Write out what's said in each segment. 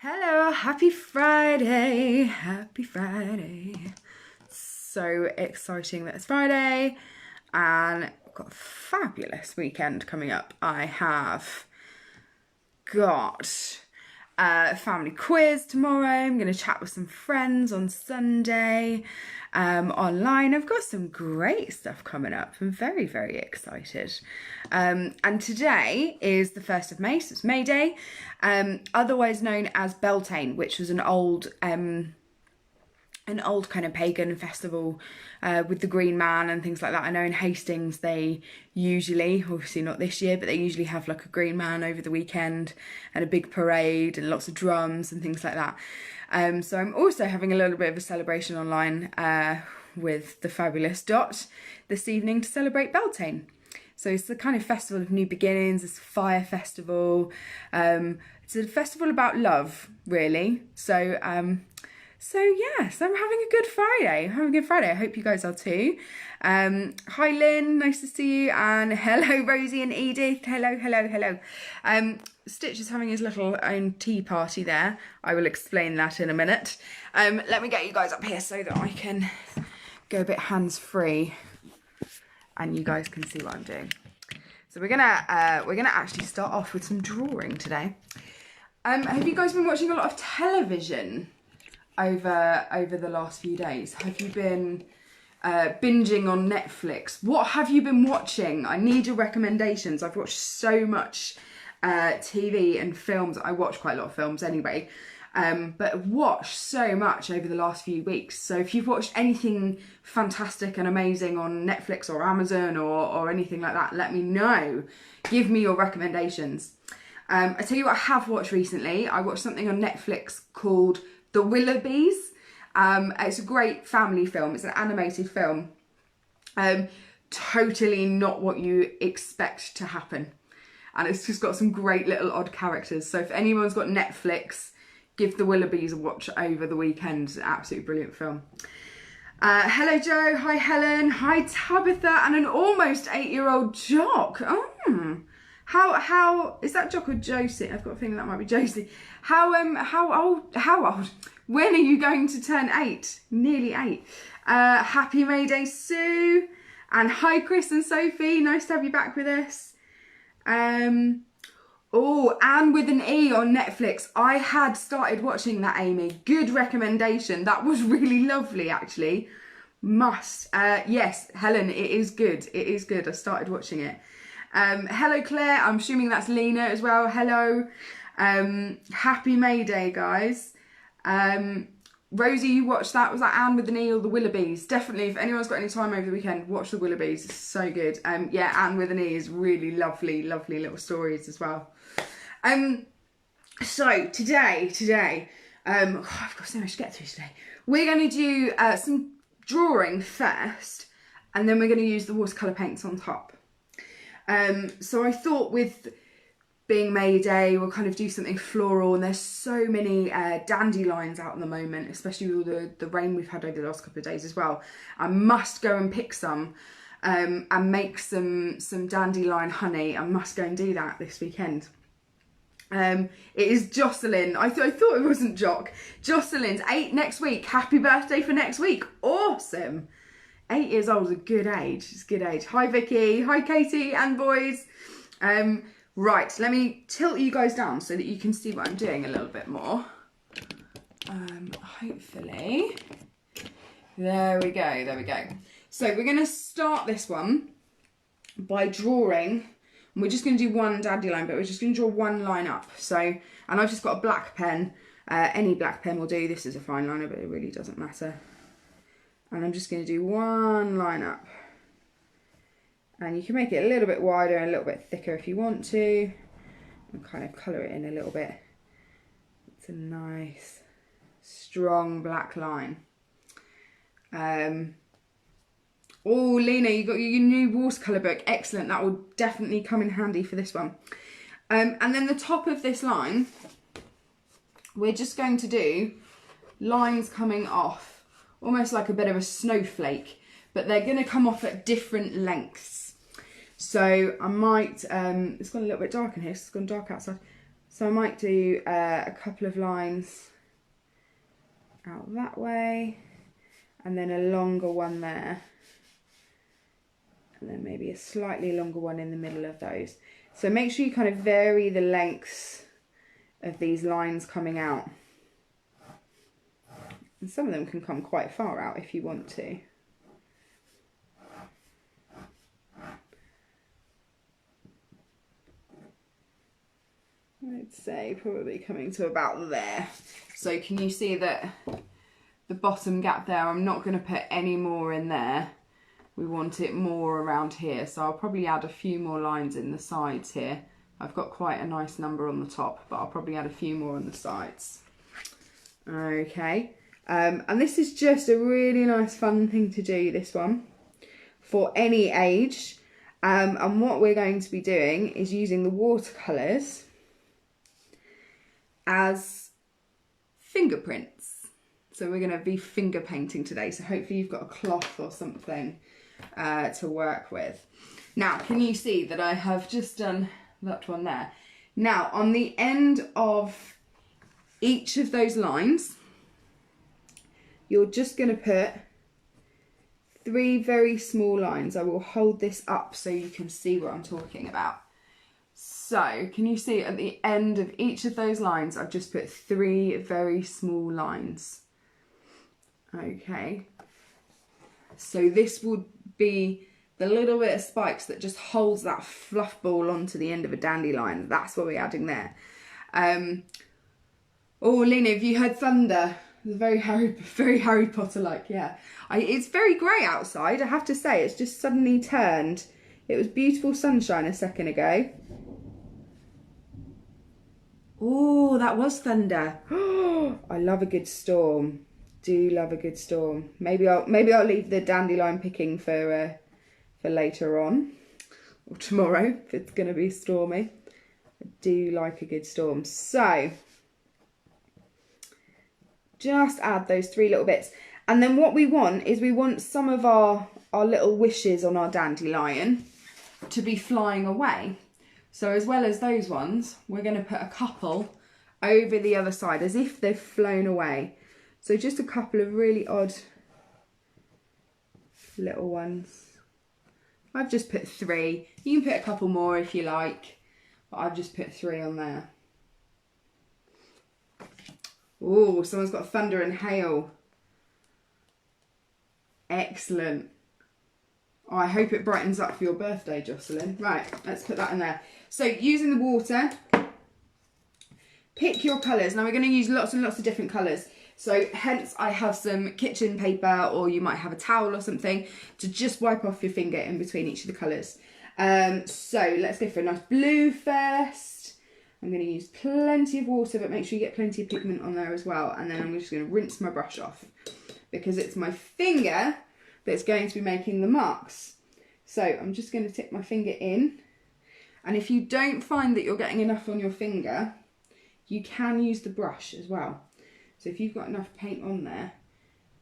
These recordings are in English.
Hello, happy Friday, happy Friday. So exciting that it's Friday and I've got a fabulous weekend coming up. I have got a family quiz tomorrow. I'm going to chat with some friends on Sunday online. I've got some great stuff coming up. I'm very, very excited. And today is the 1st of May, so it's May Day, otherwise known as Beltane, which was an old kind of pagan festival with the Green Man and things like that. I know in Hastings they usually, obviously not this year, but they usually have like a Green Man over the weekend and a big parade and lots of drums and things like that. So I'm also having a little bit of a celebration online with the fabulous Dot this evening to celebrate Beltane. So it's the kind of festival of new beginnings. It's a fire festival. It's a festival about love, really. So yes, I'm having a good Friday. I hope you guys are too. Hi Lynn, nice to see you. And hello Rosie and Edith. Hello. Stitch is having his little own tea party there. I will explain that in a minute. Let me get you guys up here so that I can go a bit hands-free and you guys can see what I'm doing. So we're gonna actually start off with some drawing today. Have you guys been watching a lot of television over the last few days? Have you been binging on Netflix? What have you been watching? I need your recommendations. I've watched so much TV and films. I watch quite a lot of films anyway, but I've watched so much over the last few weeks. So if you've watched anything fantastic and amazing on Netflix or Amazon or anything like that, let me know. Give me your recommendations. I tell you what I have watched recently. I watched something on Netflix called The Willoughbys. It's a great family film. It's an animated film. Totally not what you expect to happen. And it's just got some great little odd characters. So if anyone's got Netflix, give The Willoughbys a watch over the weekend. It's an absolutely brilliant film. Hello Joe, hi Helen, hi Tabitha, and an almost 8-year-old Jock. How is that Jock or Josie? I've got a feeling that might be Josie. How old? When are you going to turn 8? Nearly 8. Happy May Day, Sue. And hi Chris and Sophie, nice to have you back with us. Oh, Anne with an E on Netflix. I had started watching that, Amy. Good recommendation. That was really lovely, actually. Must. Yes, Helen, it is good. It is good. I started watching it. Hello, Claire. I'm assuming that's Lena as well. Hello. Happy May Day, guys. Rosie, you watched that? Was that Anne with an E or The Willoughbys? Definitely, if anyone's got any time over the weekend, watch The Willoughbys. It's so good. Yeah, Anne with an E is really lovely little stories as well. So today, I've got so much to get through today. We're going to do some drawing first, and then we're going to use the watercolour paints on top. So I thought with being May Day, we'll kind of do something floral, and there's so many dandelions out at the moment, especially with all the rain we've had over the last couple of days as well. I must go and pick some and make some dandelion honey. I must go and do that this weekend. It is Jocelyn. I thought it wasn't Jock. Jocelyn's 8 next week. Happy birthday for next week. Awesome. 8 years old is a good age. It's a good age. Hi Vicky. Hi Katie and boys. Right, let me tilt you guys down so that you can see what I'm doing a little bit more. Hopefully. There we go. So we're going to start this one by drawing. And we're just going to do one dandelion, but we're just going to draw one line up. So, and I've just got a black pen. Any black pen will do. This is a fine liner, but it really doesn't matter. And I'm just going to do one line up. And you can make it a little bit wider and a little bit thicker if you want to. And kind of colour it in a little bit. It's a nice, strong black line. Oh, Lena, you got your new watercolour book. Excellent. That will definitely come in handy for this one. And then the top of this line, we're just going to do lines coming off, almost like a bit of a snowflake, but they're going to come off at different lengths. So I might, it's gone a little bit dark in here, so it's gone dark outside. So I might do a couple of lines out that way, and then a longer one there, and then maybe a slightly longer one in the middle of those. So make sure you kind of vary the lengths of these lines coming out. And some of them can come quite far out if you want to. I'd say probably coming to about there. So can you see that the bottom gap there, I'm not going to put any more in there. We want it more around here. So I'll probably add a few more lines in the sides here. I've got quite a nice number on the top, but I'll probably add a few more on the sides. Okay. And this is just a really nice fun thing to do, this one, for any age. And what we're going to be doing is using the watercolours as fingerprints. So we're going to be finger painting today. So hopefully you've got a cloth or something to work with. Now, can you see that I have just done that one there? Now, on the end of each of those lines, you're just going to put 3 very small lines. I will hold this up so you can see what I'm talking about. So, can you see at the end of each of those lines, I've just put 3 very small lines. Okay. So this would be the little bit of spikes that just holds that fluff ball onto the end of a dandelion. That's what we're adding there. Oh, Lena, have you heard thunder? It's very Harry Potter-like, yeah. It's very grey outside, I have to say. It's just suddenly turned. It was beautiful sunshine a second ago. Oh, that was thunder. Oh, I love a good storm. Do love a good storm. Maybe I'll leave the dandelion picking for later on, or tomorrow if it's going to be stormy. I do like a good storm. So just add those 3 little bits, and then what we want is we want some of our little wishes on our dandelion to be flying away. So as well as those ones, we're going to put a couple over the other side as if they've flown away. So just a couple of really odd little ones. I've just put 3. You can put a couple more if you like, but I've just put 3 on there. Oh, someone's got thunder and hail. Excellent. Oh, I hope it brightens up for your birthday, Jocelyn. Right, let's put that in there. So using the water, pick your colours. Now we're going to use lots and lots of different colours. So hence I have some kitchen paper, or you might have a towel or something to just wipe off your finger in between each of the colours. So let's go for a nice blue first. I'm going to use plenty of water, but make sure you get plenty of pigment on there as well. And then I'm just going to rinse my brush off because it's my finger that's going to be making the marks. So I'm just going to tip my finger in. And if you don't find that you're getting enough on your finger, you can use the brush as well. So if you've got enough paint on there,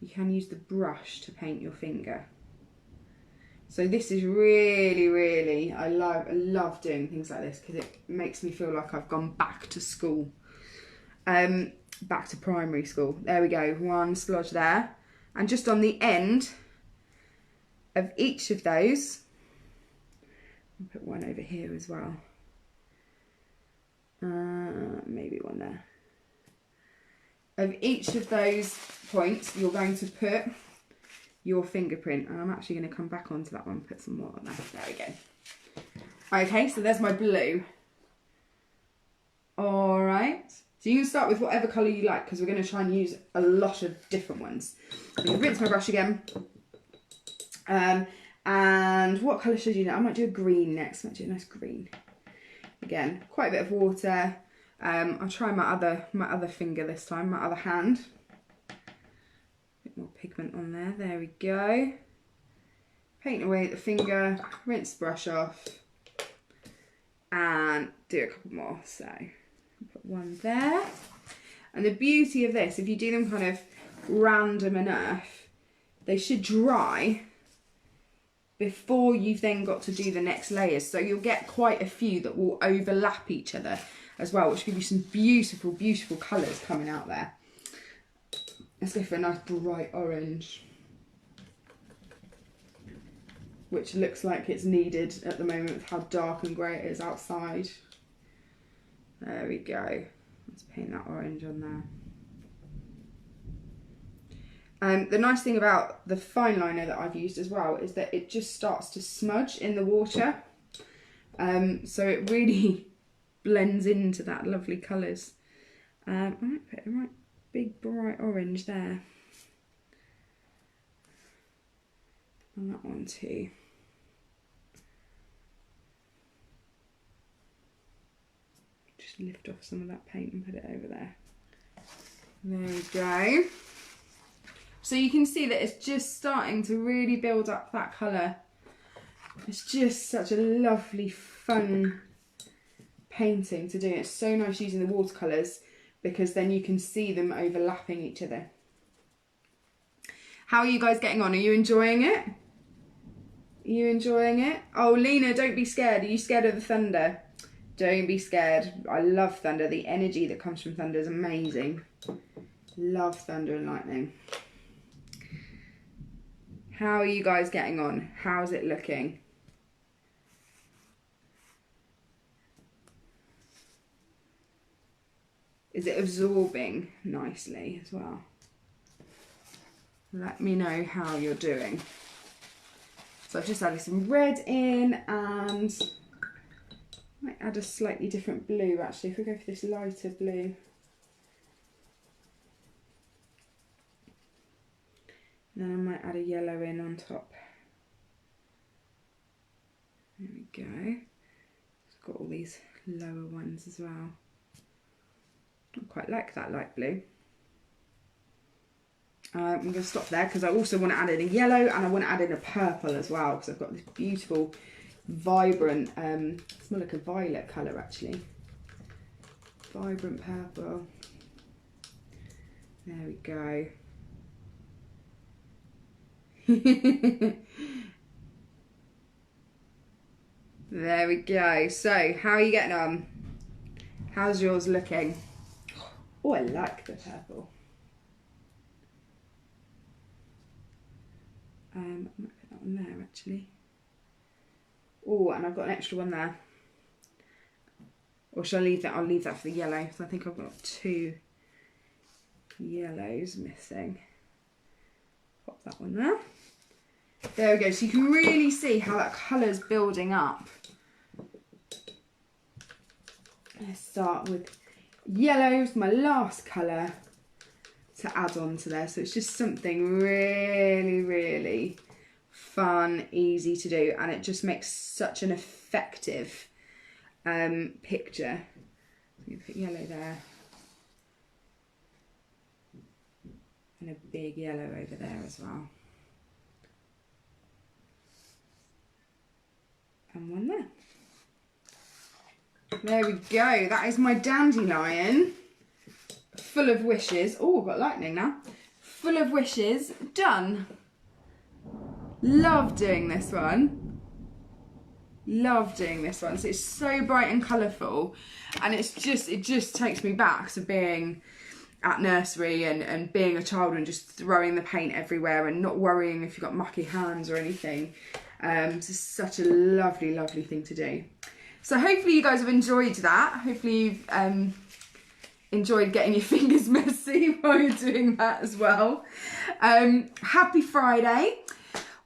you can use the brush to paint your finger. So this is really, I love doing things like this because it makes me feel like I've gone back to school. Back to primary school. There we go, 1 splodge there. And just on the end of each of those, I'll put one over here as well. Maybe one there. Of each of those points, you're going to put your fingerprint, and I'm actually going to come back onto that one, put some more on there. There we go. Okay, so there's my blue. All right, so you can start with whatever colour you like because we're going to try and use a lot of different ones. I'm going to rinse my brush again. And what colour should I do now? I might do a green next. I might do a nice green. Again, quite a bit of water. I'll try my other finger this time, my other hand. A bit more pigment on there. There we go. Paint away at the finger, rinse the brush off, and do a couple more. So put one there. And the beauty of this, if you do them kind of random enough, they should dry before you've then got to do the next layers. So you'll get quite a few that will overlap each other as well, which give you some beautiful, beautiful colours coming out there. Let's go for a nice bright orange, which looks like it's needed at the moment with how dark and grey it is outside. There we go. Let's paint that orange on there. The nice thing about the fine liner that I've used as well is that it just starts to smudge in the water. So it really blends into that lovely colours. I might put a right big bright orange there. And that one too. Just lift off some of that paint and put it over there. There we go. So you can see that it's just starting to really build up that colour. It's just such a lovely, fun painting to do. It's so nice using the watercolours because then you can see them overlapping each other. How are you guys getting on? Are you enjoying it? Are you enjoying it? Oh, Lena, don't be scared. Are you scared of the thunder? Don't be scared. I love thunder. The energy that comes from thunder is amazing. Love thunder and lightning. How are you guys getting on? How's it looking? Is it absorbing nicely as well? Let me know how you're doing. So I've just added some red in and I might add a slightly different blue actually. If we go for this lighter blue. And then I might add a yellow in on top. There we go. It's got all these lower ones as well. I quite like that light blue. I'm going to stop there because I also want to add in a yellow and I want to add in a purple as well because I've got this beautiful, vibrant, it's more like a violet colour actually. Vibrant purple. There we go. There we go. So, how are you getting on? How's yours looking? Oh, I like the purple. I might put that one there actually. Oh, and I've got an extra one there. Or shall I leave that? I'll leave that for the yellow. So I think I've got 2 yellows missing. Pop that one there. There we go. So you can really see how that colour's building up. Let's start with yellow, my last colour to add on to there. So it's just something really, really fun, easy to do, and it just makes such an effective picture. So you put yellow there. And a big yellow over there as well. And one there. There we go. That is my dandelion. Full of wishes. Oh, I've got lightning now. Full of wishes. Done. Love doing this one. Love doing this one. So it's so bright and colourful. And it just takes me back to being at nursery and being a child and just throwing the paint everywhere and not worrying if you've got mucky hands or anything. It's such a lovely, lovely thing to do. So hopefully you guys have enjoyed that. Hopefully you've enjoyed getting your fingers messy while you're doing that as well. Happy Friday.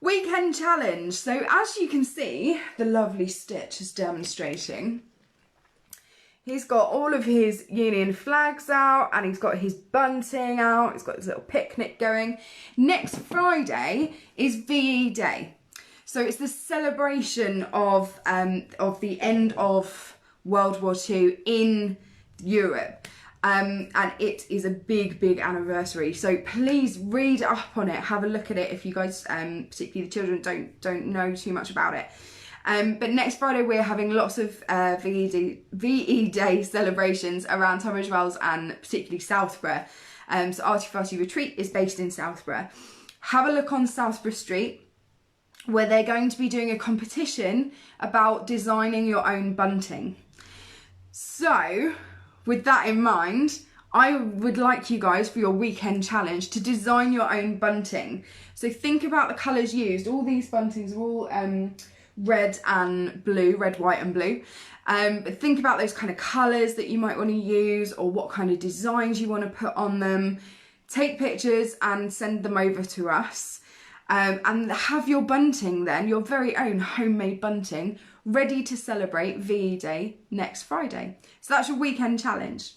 Weekend challenge. So as you can see, the lovely Stitch is demonstrating. He's got all of his union flags out and he's got his bunting out. He's got his little picnic going. Next Friday is VE Day. So it's the celebration of the end of World War II in Europe. And it is a big, big anniversary. So please read up on it, have a look at it if you guys, particularly the children, don't know too much about it. But next Friday we're having lots of VE Day celebrations around Tunbridge Wells and particularly Southborough. So Arty Farty Retreat is based in Southborough. Have a look on Southborough Street where they're going to be doing a competition about designing your own bunting. So with that in mind, I would like you guys for your weekend challenge to design your own bunting. So think about the colours used. All these buntings are all red and blue, red, white and blue. But think about those kind of colours that you might want to use, or what kind of designs you want to put on them. Take pictures and send them over to us. And have your bunting then, your very own homemade bunting, ready to celebrate VE Day next Friday. So that's your weekend challenge.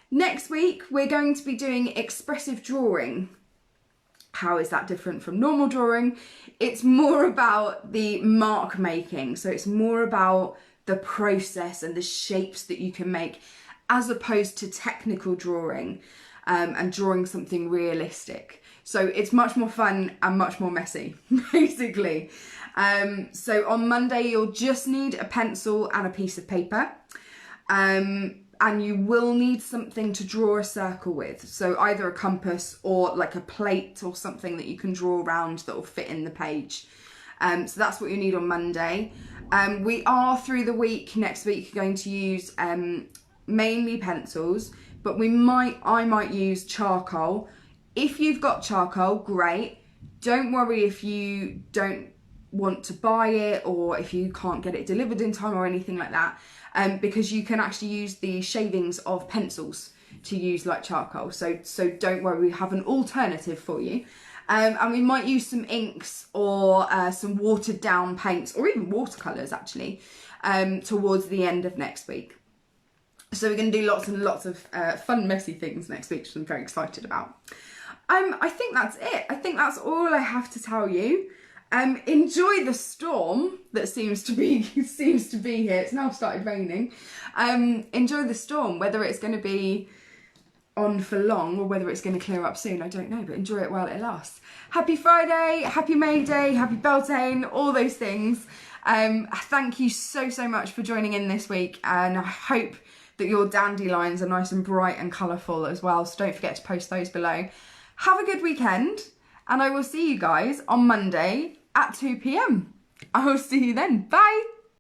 Next week, we're going to be doing expressive drawing. How is that different from normal drawing? It's more about the mark making. So it's more about the process and the shapes that you can make, as opposed to technical drawing and drawing something realistic. So it's much more fun and much more messy, basically. So on Monday, you'll just need a pencil and a piece of paper. And you will need something to draw a circle with. So either a compass or like a plate or something that you can draw around that will fit in the page. So that's what you need on Monday. We are through the week, next week, going to use mainly pencils, but I might use charcoal. If you've got charcoal, great. Don't worry if you don't want to buy it, or if you can't get it delivered in time or anything like that. Because you can actually use the shavings of pencils to use like charcoal. So don't worry, we have an alternative for you. And we might use some inks or some watered down paints, or even watercolours actually, towards the end of next week. So we're going to do lots and lots of fun, messy things next week, which I'm very excited about. I think that's it. I think that's all I have to tell you. Enjoy the storm that seems to be here. It's now started raining. Enjoy the storm, whether it's going to be on for long or whether it's going to clear up soon, I don't know, but enjoy it while it lasts. Happy Friday, happy May Day, happy Beltane, all those things. Thank you so much for joining in this week, and I hope that your dandelions are nice and bright and colourful as well, so don't forget to post those below. Have a good weekend, and I will see you guys on Monday at 2 p.m. I will see you then. Bye.